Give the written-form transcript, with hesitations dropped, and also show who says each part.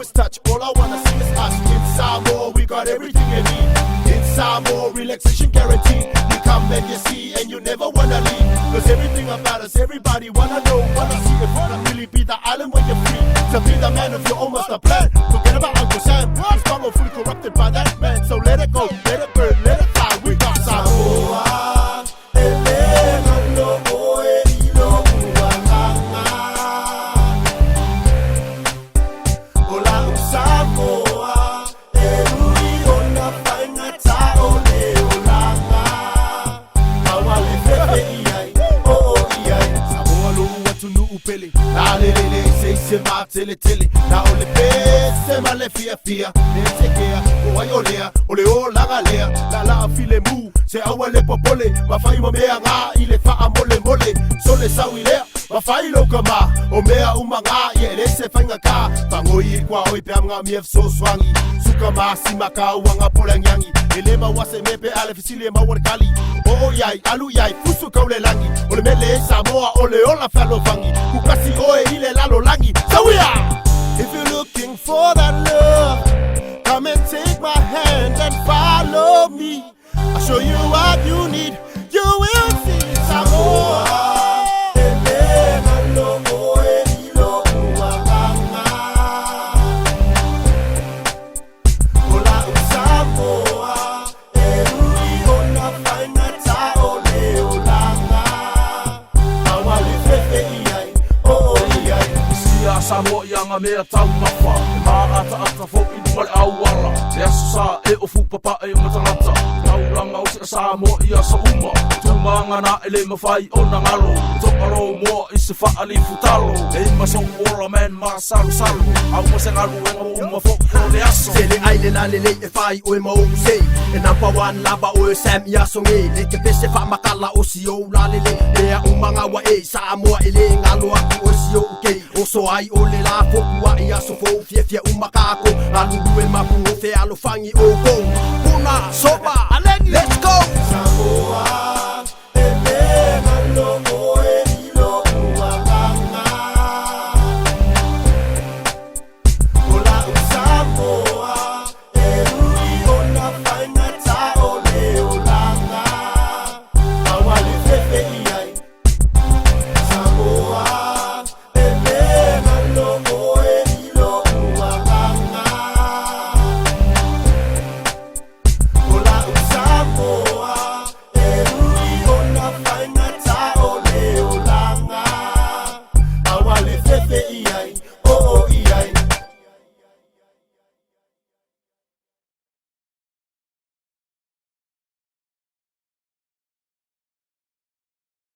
Speaker 1: is touch, all I wanna see is us. In Samoa, we got everything you need. In Samoa, relaxation guaranteed. You come and you see, and you never wanna leave. Cause everything about us, everybody wanna know, wanna see if you can really be the island when you're free. To be the man of your own master plan. Forget about Uncle Sam, he's not fully corrupted by that man. So let it go, let it burn, let it fly. We got Samoa. Sema tele tele na ole pe sema le fia fia ne tekea o ayolea ole o lagalea la file mu se awale popole mafai mo mea nga ile fa amole mole sole sawilea mafai lo kama o mea umanga ye se fanga ka pangoi kwa oi pe anga mief so swangi suka masimaka wanga polanyangi elema wase mepe ale fisile mawarkali o yai alu yai fusu kaule langi ole mele Samoa ole ola falo fangi kukasi oe ile lalo langi so we are. If you're looking for that love, come and take my hand and follow me. I'll show you what you need. You will see Samoa.
Speaker 2: Samoa yanga mea tau mafa Maata ata fo i dumale awara E aso sa e ofu papa e matangata Tauranga o se Samoa ia sa uma Tumanga na ele mawhai o na ngalo Tokaro moa i se whaali futalo E maso ora man ma salu salu Au ma se ngalu e ngau uma fo le aso
Speaker 3: Sele aile na lele e whai o e mau sei E nampa wan laba o e Sam ia songe Le te pese wha makala o si o la lele Lea umanga wa e Samoa ele ngalo aki o si o kei O so ai o le la fokua i aso fo fie fie umakako Alulu e mapu o fe alo fangi o go Puna, Soma, Aleni, let's go!
Speaker 1: Samoa.